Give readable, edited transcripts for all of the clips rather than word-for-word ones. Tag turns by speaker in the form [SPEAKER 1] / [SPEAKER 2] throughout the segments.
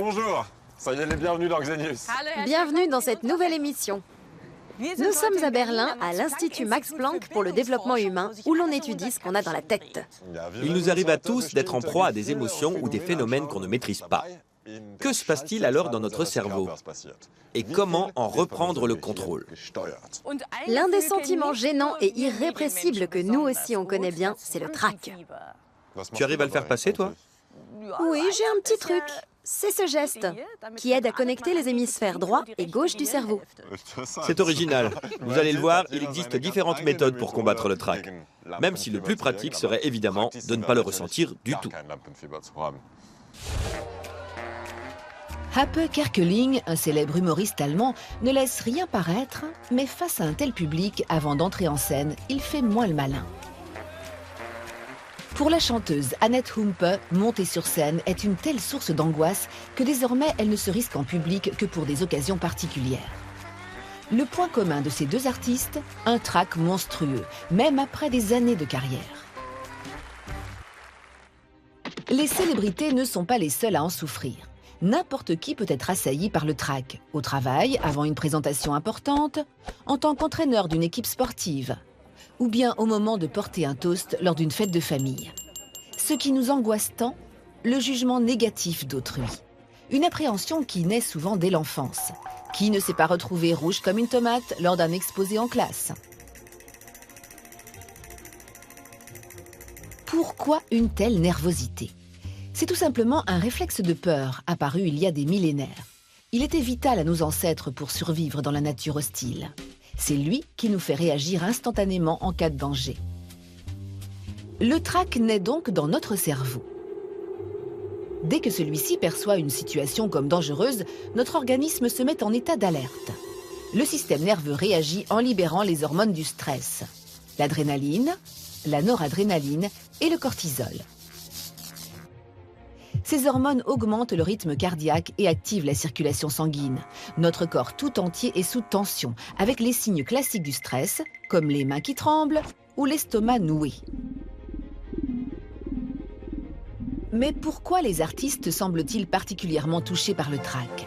[SPEAKER 1] Bonjour, soyez les bienvenus dans Xenius.
[SPEAKER 2] Bienvenue dans cette nouvelle émission. Nous sommes à Berlin, à l'Institut Max Planck pour le développement humain, où l'on étudie ce qu'on a dans la tête.
[SPEAKER 3] Il nous arrive à tous d'être en proie à des émotions ou des phénomènes qu'on ne maîtrise pas. Que se passe-t-il alors dans notre cerveau? Et comment en reprendre le contrôle?
[SPEAKER 2] L'un des sentiments gênants et irrépressibles que nous aussi on connaît bien, c'est le trac.
[SPEAKER 3] Tu arrives à le faire passer, toi?
[SPEAKER 2] Oui, j'ai un petit truc. C'est ce geste qui aide à connecter les hémisphères droit et gauche du cerveau.
[SPEAKER 3] C'est original. Vous allez le voir, il existe différentes méthodes pour combattre le trac. Même si le plus pratique serait évidemment de ne pas le ressentir du tout.
[SPEAKER 4] Happe Kerkeling, un célèbre humoriste allemand, ne laisse rien paraître, mais face à un tel public, avant d'entrer en scène, il fait moins le malin. Pour la chanteuse Annette Humpe, monter sur scène est une telle source d'angoisse que désormais elle ne se risque en public que pour des occasions particulières. Le point commun de ces deux artistes, un trac monstrueux, même après des années de carrière. Les célébrités ne sont pas les seules à en souffrir. N'importe qui peut être assailli par le trac, au travail, avant une présentation importante, en tant qu'entraîneur d'une équipe sportive, ou bien au moment de porter un toast lors d'une fête de famille. Ce qui nous angoisse tant, le jugement négatif d'autrui. Une appréhension qui naît souvent dès l'enfance. Qui ne s'est pas retrouvé rouge comme une tomate lors d'un exposé en classe? Pourquoi une telle nervosité? C'est tout simplement un réflexe de peur apparu il y a des millénaires. Il était vital à nos ancêtres pour survivre dans la nature hostile. C'est lui qui nous fait réagir instantanément en cas de danger. Le trac naît donc dans notre cerveau. Dès que celui-ci perçoit une situation comme dangereuse, notre organisme se met en état d'alerte. Le système nerveux réagit en libérant les hormones du stress, l'adrénaline, la noradrénaline et le cortisol. Ces hormones augmentent le rythme cardiaque et activent la circulation sanguine. Notre corps tout entier est sous tension, avec les signes classiques du stress, comme les mains qui tremblent ou l'estomac noué. Mais pourquoi les artistes semblent-ils particulièrement touchés par le trac?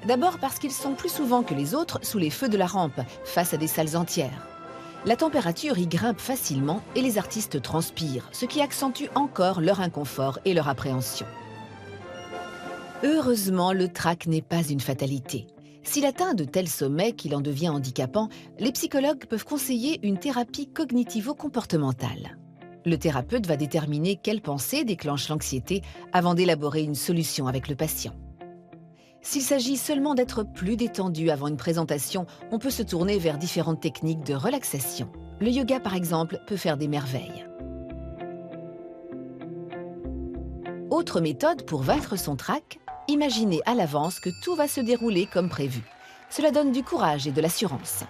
[SPEAKER 4] D'abord parce qu'ils sont plus souvent que les autres sous les feux de la rampe, face à des salles entières. La température y grimpe facilement et les artistes transpirent, ce qui accentue encore leur inconfort et leur appréhension. Heureusement, le trac n'est pas une fatalité. S'il atteint de tels sommets qu'il en devient handicapant, les psychologues peuvent conseiller une thérapie cognitivo-comportementale. Le thérapeute va déterminer quelle pensée déclenche l'anxiété avant d'élaborer une solution avec le patient. S'il s'agit seulement d'être plus détendu avant une présentation, on peut se tourner vers différentes techniques de relaxation. Le yoga, par exemple, peut faire des merveilles. Autre méthode pour vaincre son trac, imaginez à l'avance que tout va se dérouler comme prévu. Cela donne du courage et de l'assurance.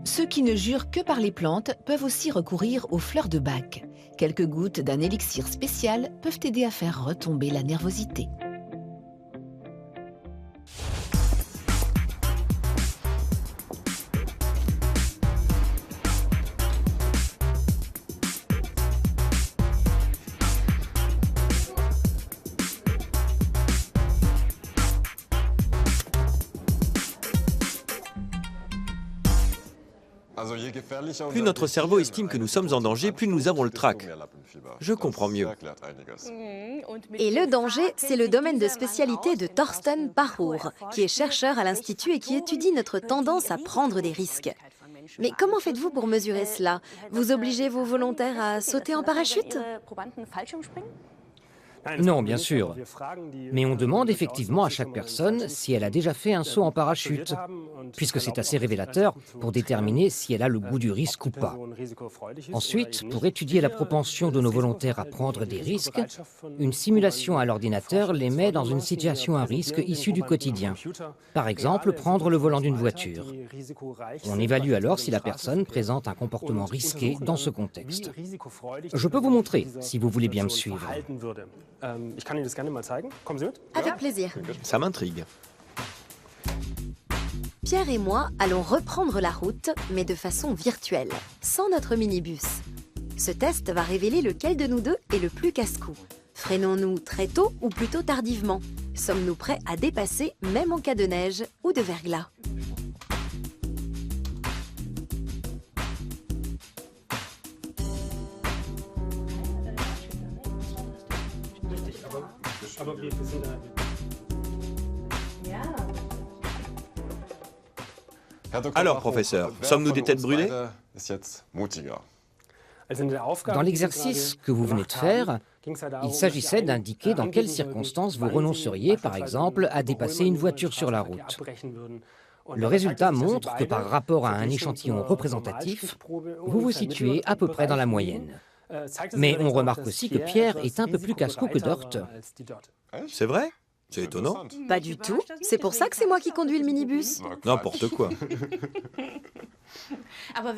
[SPEAKER 4] Ceux qui ne jurent que par les plantes peuvent aussi recourir aux fleurs de Bach. Quelques gouttes d'un élixir spécial peuvent aider à faire retomber la nervosité.
[SPEAKER 3] Plus notre cerveau estime que nous sommes en danger, plus nous avons le trac. Je comprends mieux.
[SPEAKER 2] Et le danger, c'est le domaine de spécialité de Thorsten Parhour, qui est chercheur à l'Institut et qui étudie notre tendance à prendre des risques. Mais comment faites-vous pour mesurer cela? Vous obligez vos volontaires à sauter en parachute?
[SPEAKER 5] Non, bien sûr. Mais on demande effectivement à chaque personne si elle a déjà fait un saut en parachute, puisque c'est assez révélateur pour déterminer si elle a le goût du risque ou pas. Ensuite, pour étudier la propension de nos volontaires à prendre des risques, une simulation à l'ordinateur les met dans une situation à risque issue du quotidien. Par exemple, prendre le volant d'une voiture. On évalue alors si la personne présente un comportement risqué dans ce contexte. Je peux vous montrer, si vous voulez bien me suivre.
[SPEAKER 2] Avec plaisir.
[SPEAKER 3] Ça m'intrigue.
[SPEAKER 2] Pierre et moi allons reprendre la route, mais de façon virtuelle, sans notre minibus. Ce test va révéler lequel de nous deux est le plus casse-cou. Freinons-nous très tôt ou plutôt tardivement? Sommes-nous prêts à dépasser même en cas de neige ou de verglas?
[SPEAKER 3] Alors, professeur, sommes-nous des têtes brûlées?
[SPEAKER 5] Dans l'exercice que vous venez de faire, il s'agissait d'indiquer dans quelles circonstances vous renonceriez, par exemple, à dépasser une voiture sur la route. Le résultat montre que par rapport à un échantillon représentatif, vous vous situez à peu près dans la moyenne. Mais on remarque aussi que Pierre est un peu plus casse-cou que Dort.
[SPEAKER 3] C'est vrai? C'est étonnant.
[SPEAKER 2] Pas du tout. C'est pour ça que c'est moi qui conduis le minibus.
[SPEAKER 3] N'importe quoi.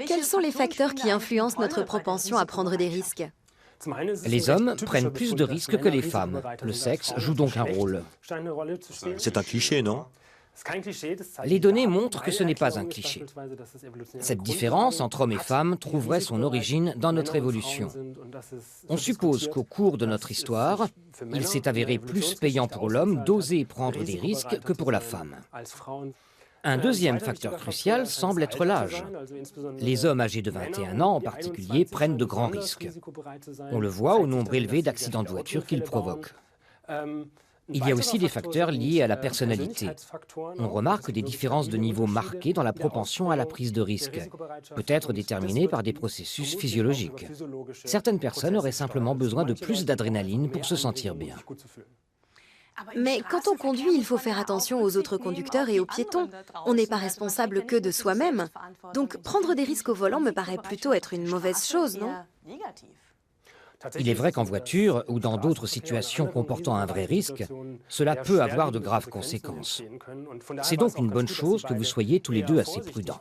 [SPEAKER 2] Quels sont les facteurs qui influencent notre propension à prendre des risques?
[SPEAKER 5] Les hommes prennent plus de risques que les femmes. Le sexe joue donc un rôle.
[SPEAKER 3] C'est un cliché, non?
[SPEAKER 5] Les données montrent que ce n'est pas un cliché. Cette différence entre hommes et femmes trouverait son origine dans notre évolution. On suppose qu'au cours de notre histoire, il s'est avéré plus payant pour l'homme d'oser prendre des risques que pour la femme. Un deuxième facteur crucial semble être l'âge. Les hommes âgés de 21 ans en particulier prennent de grands risques. On le voit au nombre élevé d'accidents de voiture qu'ils provoquent. Il y a aussi des facteurs liés à la personnalité. On remarque des différences de niveau marquées dans la propension à la prise de risque, peut-être déterminées par des processus physiologiques. Certaines personnes auraient simplement besoin de plus d'adrénaline pour se sentir bien.
[SPEAKER 2] Mais quand on conduit, il faut faire attention aux autres conducteurs et aux piétons. On n'est pas responsable que de soi-même. Donc prendre des risques au volant me paraît plutôt être une mauvaise chose, non?
[SPEAKER 5] Il est vrai qu'en voiture ou dans d'autres situations comportant un vrai risque, cela peut avoir de graves conséquences. C'est donc une bonne chose que vous soyez tous les deux assez prudents.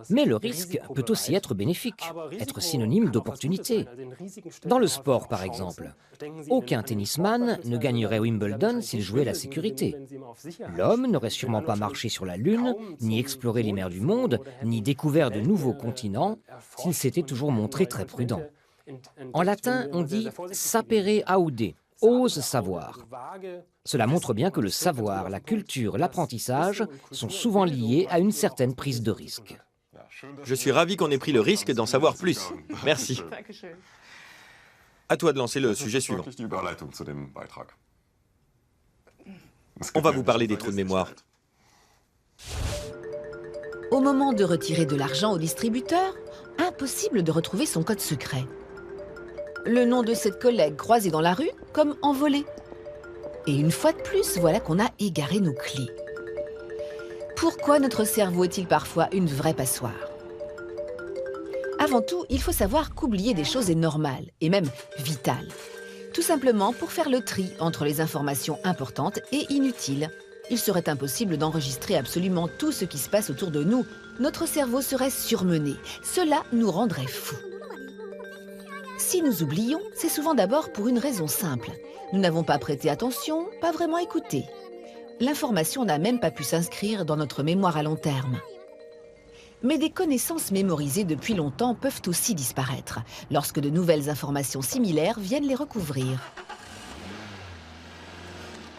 [SPEAKER 5] Mais le risque peut aussi être bénéfique, être synonyme d'opportunité. Dans le sport, par exemple, aucun tennisman ne gagnerait Wimbledon s'il jouait la sécurité. L'homme n'aurait sûrement pas marché sur la Lune, ni exploré les mers du monde, ni découvert de nouveaux continents s'il s'était toujours montré très prudent. En latin, on dit « sapere aude », « ose savoir ». Cela montre bien que le savoir, la culture, l'apprentissage sont souvent liés à une certaine prise de risque.
[SPEAKER 3] Je suis ravi qu'on ait pris le risque d'en savoir plus. Merci. À toi de lancer le sujet suivant. On va vous parler des trous de mémoire.
[SPEAKER 4] Au moment de retirer de l'argent au distributeur, impossible de retrouver son code secret. Le nom de cette collègue croisée dans la rue comme envolé. Et une fois de plus, voilà qu'on a égaré nos clés. Pourquoi notre cerveau est-il parfois une vraie passoire? Avant tout, il faut savoir qu'oublier des choses est normal, et même vital. Tout simplement pour faire le tri entre les informations importantes et inutiles. Il serait impossible d'enregistrer absolument tout ce qui se passe autour de nous. Notre cerveau serait surmené. Cela nous rendrait fous. Si nous oublions, c'est souvent d'abord pour une raison simple. Nous n'avons pas prêté attention, pas vraiment écouté. L'information n'a même pas pu s'inscrire dans notre mémoire à long terme. Mais des connaissances mémorisées depuis longtemps peuvent aussi disparaître, lorsque de nouvelles informations similaires viennent les recouvrir.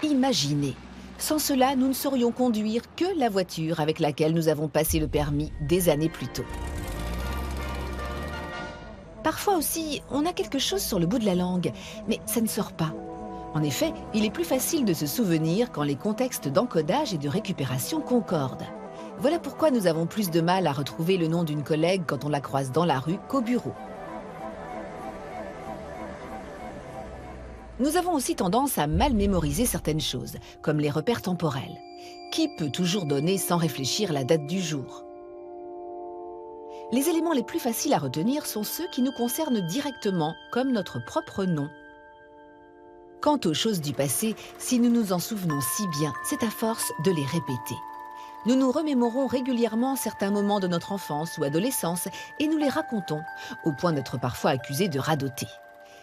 [SPEAKER 4] Imaginez, sans cela, nous ne saurions conduire que la voiture avec laquelle nous avons passé le permis des années plus tôt. Parfois aussi, on a quelque chose sur le bout de la langue, mais ça ne sort pas. En effet, il est plus facile de se souvenir quand les contextes d'encodage et de récupération concordent. Voilà pourquoi nous avons plus de mal à retrouver le nom d'une collègue quand on la croise dans la rue qu'au bureau. Nous avons aussi tendance à mal mémoriser certaines choses, comme les repères temporels. Qui peut toujours donner sans réfléchir la date du jour? Les éléments les plus faciles à retenir sont ceux qui nous concernent directement, comme notre propre nom. Quant aux choses du passé, si nous nous en souvenons si bien, c'est à force de les répéter. Nous nous remémorons régulièrement certains moments de notre enfance ou adolescence et nous les racontons, au point d'être parfois accusés de radoter.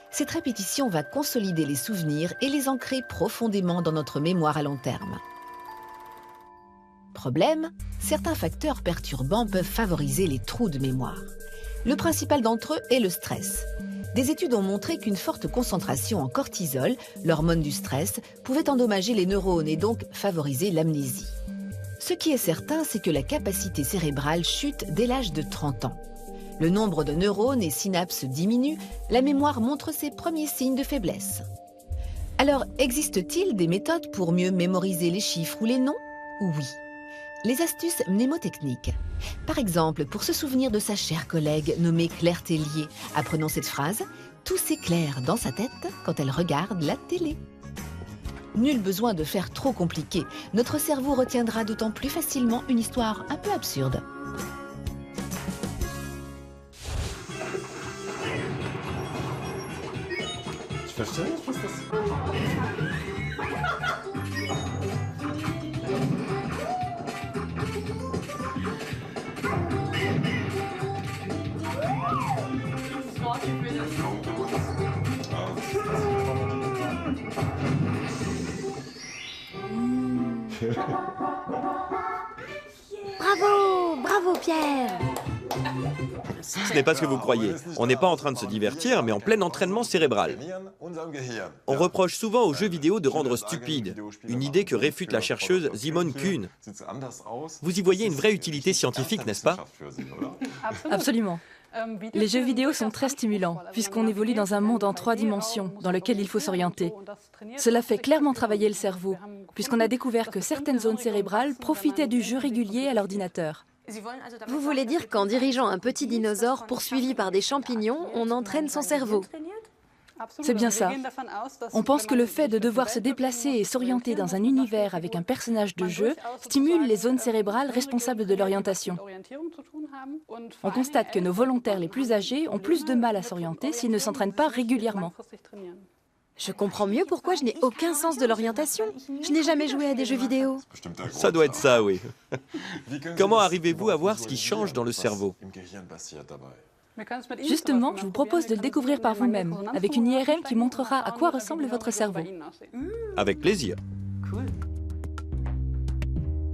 [SPEAKER 4] Cette répétition va consolider les souvenirs et les ancrer profondément dans notre mémoire à long terme. Problème, certains facteurs perturbants peuvent favoriser les trous de mémoire. Le principal d'entre eux est le stress. Des études ont montré qu'une forte concentration en cortisol, l'hormone du stress, pouvait endommager les neurones et donc favoriser l'amnésie. Ce qui est certain, c'est que la capacité cérébrale chute dès l'âge de 30 ans. Le nombre de neurones et synapses diminue, la mémoire montre ses premiers signes de faiblesse. Alors, existe-t-il des méthodes pour mieux mémoriser les chiffres ou les noms? Oui. Les astuces mnémotechniques. Par exemple, pour se souvenir de sa chère collègue nommée Claire Tellier, apprenons cette phrase « Tout s'éclaire dans sa tête quand elle regarde la télé ». Nul besoin de faire trop compliqué. Notre cerveau retiendra d'autant plus facilement une histoire un peu absurde.
[SPEAKER 1] Tu verstehst, was das
[SPEAKER 2] Bravo, bravo Pierre.
[SPEAKER 3] Ce n'est pas ce que vous croyez. On n'est pas en train de se divertir, mais en plein entraînement cérébral. On reproche souvent aux jeux vidéo de rendre stupide, une idée que réfute la chercheuse Simone Kuhn. Vous y voyez une vraie utilité scientifique, n'est-ce pas?
[SPEAKER 6] Absolument. Les jeux vidéo sont très stimulants, puisqu'on évolue dans un monde en 3 dimensions, dans lequel il faut s'orienter. Cela fait clairement travailler le cerveau, puisqu'on a découvert que certaines zones cérébrales profitaient du jeu régulier à l'ordinateur.
[SPEAKER 2] Vous voulez dire qu'en dirigeant un petit dinosaure poursuivi par des champignons, on entraîne son cerveau?
[SPEAKER 6] C'est bien ça. On pense que le fait de devoir se déplacer et s'orienter dans un univers avec un personnage de jeu stimule les zones cérébrales responsables de l'orientation. On constate que nos volontaires les plus âgés ont plus de mal à s'orienter s'ils ne s'entraînent pas régulièrement.
[SPEAKER 2] Je comprends mieux pourquoi je n'ai aucun sens de l'orientation. Je n'ai jamais joué à des jeux vidéo.
[SPEAKER 3] Ça doit être ça, oui. Comment arrivez-vous à voir ce qui change dans le cerveau?
[SPEAKER 6] Justement, je vous propose de le découvrir par vous-même, avec une IRM qui montrera à quoi ressemble votre cerveau.
[SPEAKER 3] Avec plaisir.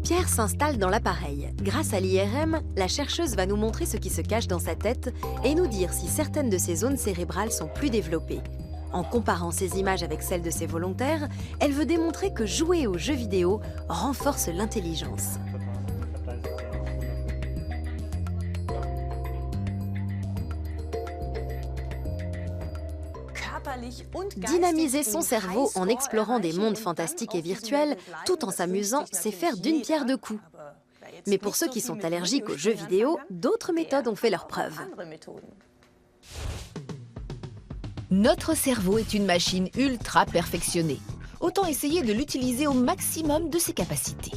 [SPEAKER 2] Pierre s'installe dans l'appareil. Grâce à l'IRM, la chercheuse va nous montrer ce qui se cache dans sa tête et nous dire si certaines de ses zones cérébrales sont plus développées. En comparant ces images avec celles de ses volontaires, elle veut démontrer que jouer aux jeux vidéo renforce l'intelligence. Dynamiser son cerveau en explorant des mondes fantastiques et virtuels, tout en s'amusant, c'est faire d'une pierre deux coups. Mais pour ceux qui sont allergiques aux jeux vidéo, d'autres méthodes ont fait leurs preuves.
[SPEAKER 4] Notre cerveau est une machine ultra perfectionnée. Autant essayer de l'utiliser au maximum de ses capacités.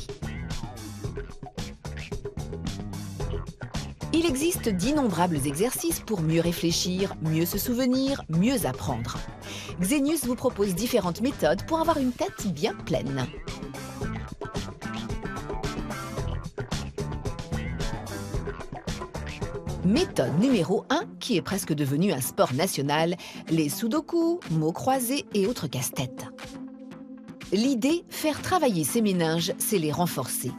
[SPEAKER 4] Il existe d'innombrables exercices pour mieux réfléchir, mieux se souvenir, mieux apprendre. Xenius vous propose différentes méthodes pour avoir une tête bien pleine. Méthode numéro 1, qui est presque devenue un sport national, les sudoku, mots croisés et autres casse-têtes. L'idée, faire travailler ses méninges, c'est les renforcer.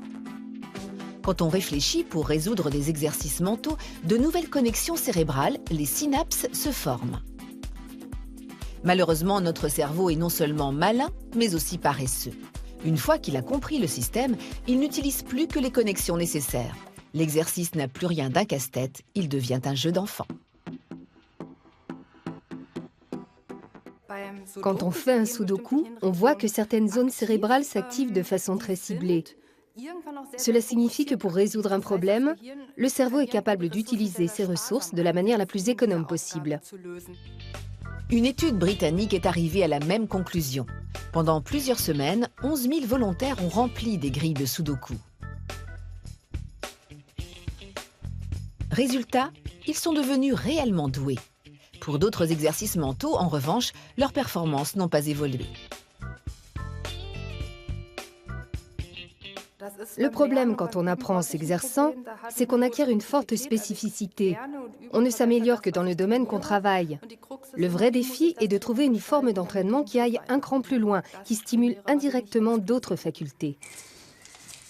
[SPEAKER 4] Quand on réfléchit pour résoudre des exercices mentaux, de nouvelles connexions cérébrales, les synapses, se forment. Malheureusement, notre cerveau est non seulement malin, mais aussi paresseux. Une fois qu'il a compris le système, il n'utilise plus que les connexions nécessaires. L'exercice n'a plus rien d'un casse-tête, il devient un jeu d'enfant.
[SPEAKER 7] Quand on fait un sudoku, on voit que certaines zones cérébrales s'activent de façon très ciblée. Cela signifie que pour résoudre un problème, le cerveau est capable d'utiliser ses ressources de la manière la plus économe possible.
[SPEAKER 4] Une étude britannique est arrivée à la même conclusion. Pendant plusieurs semaines, 11 000 volontaires ont rempli des grilles de sudoku. Résultat, ils sont devenus réellement doués. Pour d'autres exercices mentaux, en revanche, leurs performances n'ont pas évolué.
[SPEAKER 7] Le problème quand on apprend en s'exerçant, c'est qu'on acquiert une forte spécificité. On ne s'améliore que dans le domaine qu'on travaille. Le vrai défi est de trouver une forme d'entraînement qui aille un cran plus loin, qui stimule indirectement d'autres facultés.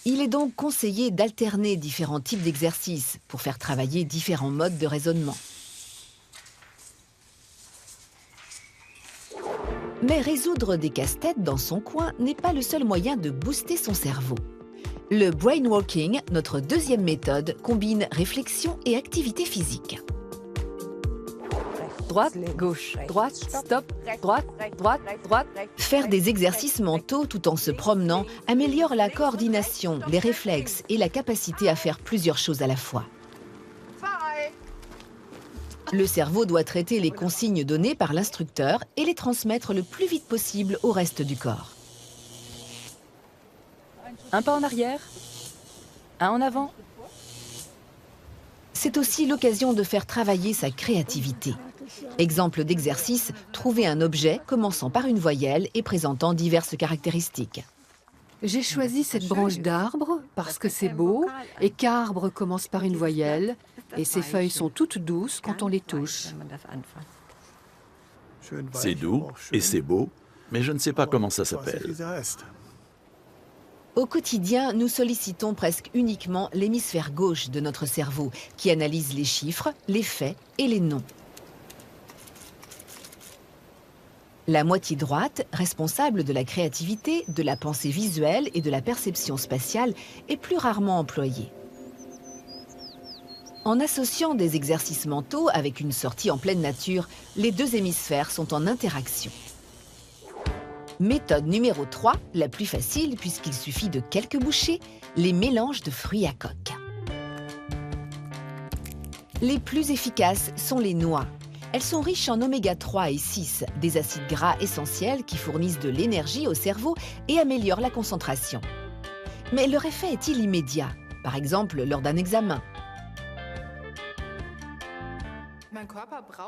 [SPEAKER 4] Il est donc conseillé d'alterner différents types d'exercices pour faire travailler différents modes de raisonnement. Mais résoudre des casse-têtes dans son coin n'est pas le seul moyen de booster son cerveau. Le brainwalking, notre deuxième méthode, combine réflexion et activité physique.
[SPEAKER 6] Droite, gauche, droite, stop, droite, droite, droite.
[SPEAKER 4] Faire des exercices mentaux tout en se promenant améliore la coordination, les réflexes et la capacité à faire plusieurs choses à la fois. Le cerveau doit traiter les consignes données par l'instructeur et les transmettre le plus vite possible au reste du corps.
[SPEAKER 6] Un pas en arrière, un en avant.
[SPEAKER 4] C'est aussi l'occasion de faire travailler sa créativité. Exemple d'exercice, trouver un objet commençant par une voyelle et présentant diverses caractéristiques.
[SPEAKER 8] J'ai choisi cette branche d'arbre parce que c'est beau et qu'arbre commence par une voyelle et ses feuilles sont toutes douces quand on les touche.
[SPEAKER 9] C'est doux et c'est beau, mais je ne sais pas comment ça s'appelle.
[SPEAKER 4] Au quotidien, nous sollicitons presque uniquement l'hémisphère gauche de notre cerveau, qui analyse les chiffres, les faits et les noms. La moitié droite, responsable de la créativité, de la pensée visuelle et de la perception spatiale, est plus rarement employée. En associant des exercices mentaux avec une sortie en pleine nature, les deux hémisphères sont en interaction. Méthode numéro 3, la plus facile puisqu'il suffit de quelques bouchées, les mélanges de fruits à coque. Les plus efficaces sont les noix. Elles sont riches en oméga 3 et 6, des acides gras essentiels qui fournissent de l'énergie au cerveau et améliorent la concentration. Mais leur effet est-il immédiat, par exemple lors d'un examen?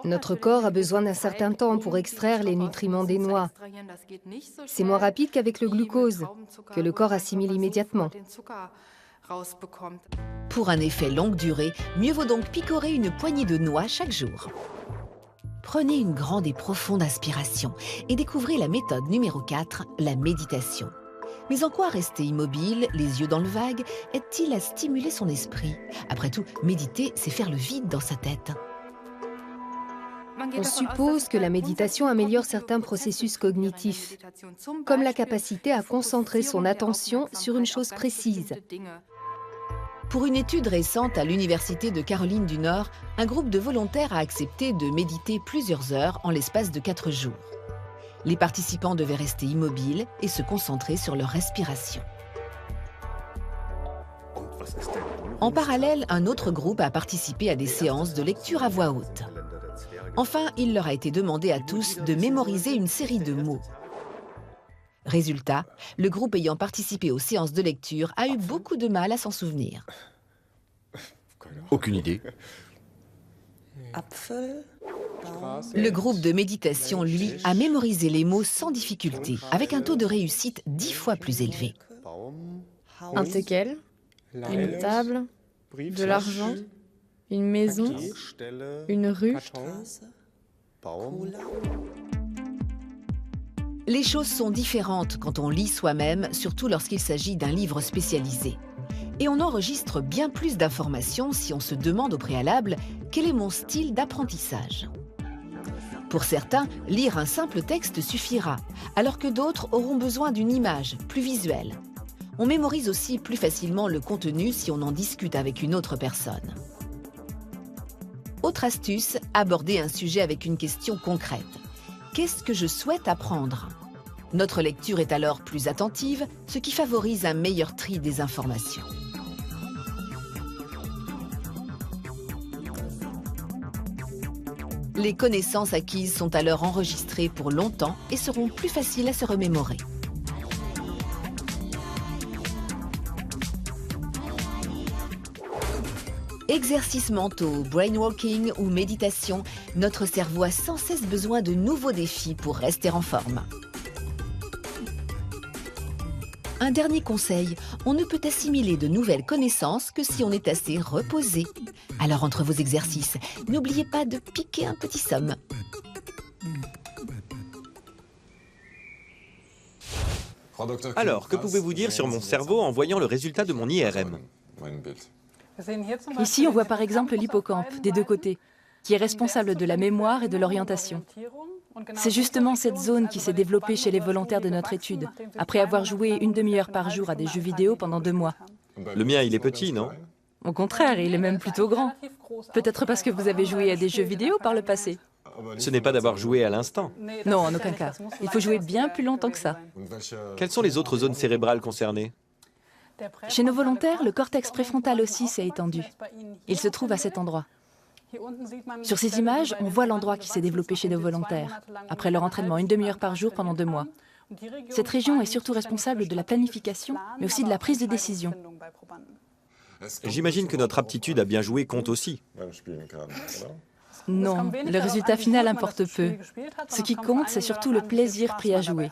[SPEAKER 7] Notre corps a besoin d'un certain temps pour extraire les nutriments des noix. C'est moins rapide qu'avec le glucose, que le corps assimile immédiatement.
[SPEAKER 4] Pour un effet longue durée, mieux vaut donc picorer une poignée de noix chaque jour. Prenez une grande et profonde inspiration et découvrez la méthode numéro 4, la méditation. Mais en quoi rester immobile, les yeux dans le vague, aide-t-il à stimuler son esprit? Après tout, méditer, c'est faire le vide dans sa tête.
[SPEAKER 7] On suppose que la méditation améliore certains processus cognitifs, comme la capacité à concentrer son attention sur une chose précise.
[SPEAKER 4] Pour une étude récente à l'Université de Caroline du Nord, un groupe de volontaires a accepté de méditer plusieurs heures en l'espace de 4 jours. Les participants devaient rester immobiles et se concentrer sur leur respiration. En parallèle, un autre groupe a participé à des séances de lecture à voix haute. Enfin, il leur a été demandé à tous de mémoriser une série de mots. Résultat, le groupe ayant participé aux séances de lecture a eu beaucoup de mal à s'en souvenir.
[SPEAKER 9] Aucune idée.
[SPEAKER 4] Le groupe de méditation, lui, a mémorisé les mots sans difficulté, avec un taux de réussite 10 fois plus élevé.
[SPEAKER 10] Un teckel, une table, de l'argent, une maison, une ruche.
[SPEAKER 4] Les choses sont différentes quand on lit soi-même, surtout lorsqu'il s'agit d'un livre spécialisé. Et on enregistre bien plus d'informations si on se demande au préalable quel est mon style d'apprentissage. Pour certains, lire un simple texte suffira, alors que d'autres auront besoin d'une image plus visuelle. On mémorise aussi plus facilement le contenu si on en discute avec une autre personne. Autre astuce, aborder un sujet avec une question concrète. Qu'est-ce que je souhaite apprendre? Notre lecture est alors plus attentive, ce qui favorise un meilleur tri des informations. Les connaissances acquises sont alors enregistrées pour longtemps et seront plus faciles à se remémorer. Exercices mentaux, brainwalking ou méditation, notre cerveau a sans cesse besoin de nouveaux défis pour rester en forme. Un dernier conseil, on ne peut assimiler de nouvelles connaissances que si on est assez reposé. Alors entre vos exercices, n'oubliez pas de piquer un petit somme.
[SPEAKER 3] Alors, que pouvez-vous dire sur mon cerveau en voyant le résultat de mon IRM?
[SPEAKER 6] Ici, on voit par exemple l'hippocampe des deux côtés. qui est responsable de la mémoire et de l'orientation. C'est justement cette zone qui s'est développée chez les volontaires de notre étude, après avoir joué une demi-heure par jour à des jeux vidéo pendant 2 mois.
[SPEAKER 3] Le mien, il est petit, non?
[SPEAKER 6] Au contraire, il est même plutôt grand. Peut-être parce que vous avez joué à des jeux vidéo par le passé.
[SPEAKER 3] Ce n'est pas d'avoir joué à l'instant.
[SPEAKER 6] Non, en aucun cas. Il faut jouer bien plus longtemps que ça.
[SPEAKER 3] Quelles sont les autres zones cérébrales concernées?
[SPEAKER 6] Chez nos volontaires, le cortex préfrontal aussi s'est étendu. Il se trouve à cet endroit. Sur ces images, on voit l'endroit qui s'est développé chez nos volontaires, après leur entraînement une demi-heure par jour pendant 2 mois. Cette région est surtout responsable de la planification, mais aussi de la prise de décision.
[SPEAKER 3] J'imagine que notre aptitude à bien jouer compte aussi.
[SPEAKER 6] Non, le résultat final importe peu. Ce qui compte, c'est surtout le plaisir pris à jouer.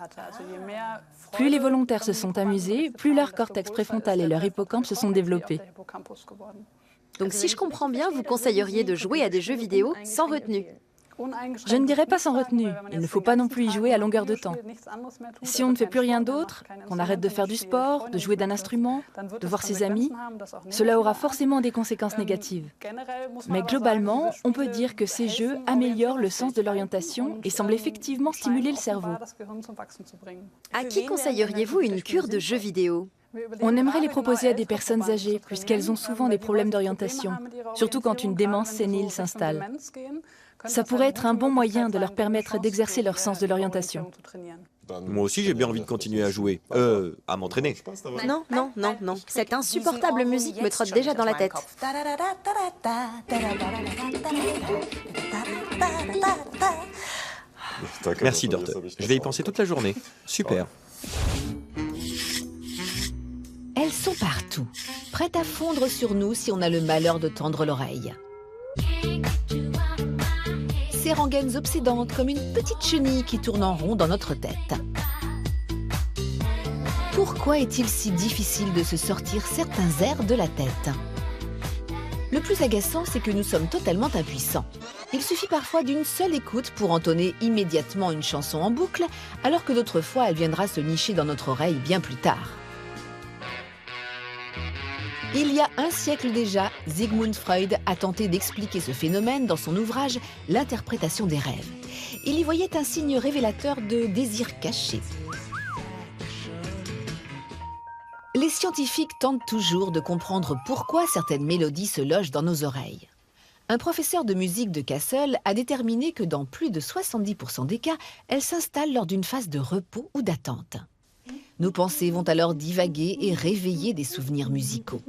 [SPEAKER 6] Plus les volontaires se sont amusés, plus leur cortex préfrontal et leur hippocampe se sont développés.
[SPEAKER 2] Donc si je comprends bien, vous conseilleriez de jouer à des jeux vidéo sans retenue.
[SPEAKER 6] Je ne dirais pas sans retenue. Il ne faut pas non plus y jouer à longueur de temps. Si on ne fait plus rien d'autre, qu'on arrête de faire du sport, de jouer d'un instrument, de voir ses amis, cela aura forcément des conséquences négatives. Mais globalement, on peut dire que ces jeux améliorent le sens de l'orientation et semblent effectivement stimuler le cerveau.
[SPEAKER 2] À qui conseilleriez-vous une cure de jeux vidéo?
[SPEAKER 6] On aimerait les proposer à des personnes âgées, puisqu'elles ont souvent des problèmes d'orientation, surtout quand une démence sénile s'installe. Ça pourrait être un bon moyen de leur permettre d'exercer leur sens de l'orientation.
[SPEAKER 3] Moi aussi, j'ai bien envie de continuer à jouer. À m'entraîner.
[SPEAKER 2] Non, non, non, non. Cette insupportable musique me trotte déjà dans la tête.
[SPEAKER 3] Merci, Dorte. Je vais y penser toute la journée. Super.
[SPEAKER 4] Elles sont partout, prêtes à fondre sur nous si on a le malheur de tendre l'oreille. Ces rengaines obsédantes comme une petite chenille qui tourne en rond dans notre tête. Pourquoi est-il si difficile de se sortir certains airs de la tête? Le plus agaçant, c'est que nous sommes totalement impuissants. Il suffit parfois d'une seule écoute pour entonner immédiatement une chanson en boucle, alors que d'autres fois, elle viendra se nicher dans notre oreille bien plus tard. Il y a un siècle déjà, Sigmund Freud a tenté d'expliquer ce phénomène dans son ouvrage « L'interprétation des rêves ». Il y voyait un signe révélateur de désir caché. Les scientifiques tentent toujours de comprendre pourquoi certaines mélodies se logent dans nos oreilles. Un professeur de musique de Kassel a déterminé que dans plus de 70% des cas, elles s'installent lors d'une phase de repos ou d'attente. Nos pensées vont alors divaguer et réveiller des souvenirs musicaux.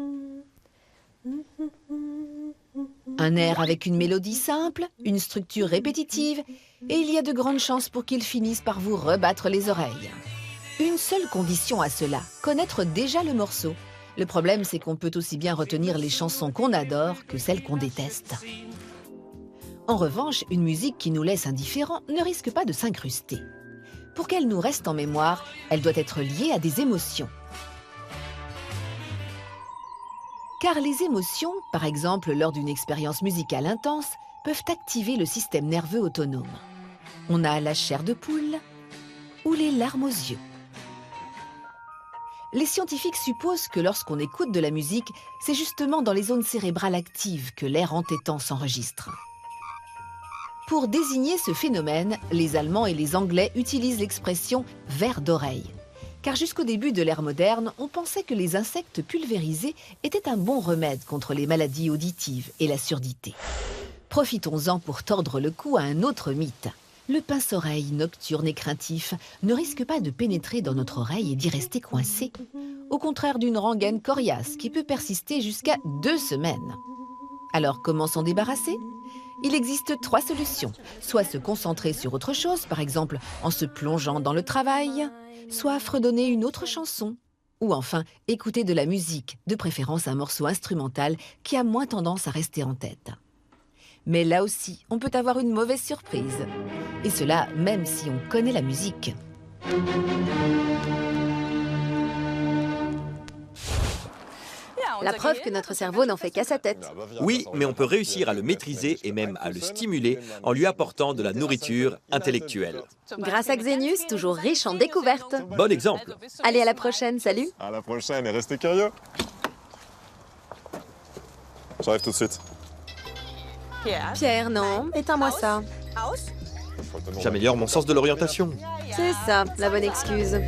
[SPEAKER 4] Un air avec une mélodie simple, une structure répétitive, et il y a de grandes chances pour qu'il finisse par vous rebattre les oreilles. Une seule condition à cela, connaître déjà le morceau. Le problème, c'est qu'on peut aussi bien retenir les chansons qu'on adore que celles qu'on déteste. En revanche, une musique qui nous laisse indifférents ne risque pas de s'incruster. Pour qu'elle nous reste en mémoire, elle doit être liée à des émotions. Car les émotions, par exemple lors d'une expérience musicale intense, peuvent activer le système nerveux autonome. On a la chair de poule ou les larmes aux yeux. Les scientifiques supposent que lorsqu'on écoute de la musique, c'est justement dans les zones cérébrales actives que l'air entêtant s'enregistre. Pour désigner ce phénomène, les Allemands et les Anglais utilisent l'expression « vers d'oreille ». Car jusqu'au début de l'ère moderne, on pensait que les insectes pulvérisés étaient un bon remède contre les maladies auditives et la surdité. Profitons-en pour tordre le cou à un autre mythe. Le pince-oreille nocturne et craintif ne risque pas de pénétrer dans notre oreille et d'y rester coincé, au contraire d'une rengaine coriace qui peut persister jusqu'à 2 semaines. Alors comment s'en débarrasser ? Il existe 3 solutions. Soit se concentrer sur autre chose, par exemple en se plongeant dans le travail, soit fredonner une autre chanson, ou enfin écouter de la musique, de préférence un morceau instrumental qui a moins tendance à rester en tête. Mais là aussi, on peut avoir une mauvaise surprise. Et cela même si on connaît la musique.
[SPEAKER 2] La preuve que notre cerveau n'en fait qu'à sa tête.
[SPEAKER 3] Oui, mais on peut réussir à le maîtriser et même à le stimuler en lui apportant de la nourriture intellectuelle.
[SPEAKER 2] Grâce à Xenius, toujours riche en découvertes.
[SPEAKER 3] Bon exemple.
[SPEAKER 2] Allez, à la prochaine, salut.
[SPEAKER 1] À la prochaine et restez curieux. J'arrive tout de suite.
[SPEAKER 2] Pierre, non, éteins-moi ça.
[SPEAKER 3] J'améliore mon sens de l'orientation.
[SPEAKER 2] C'est ça, la bonne excuse.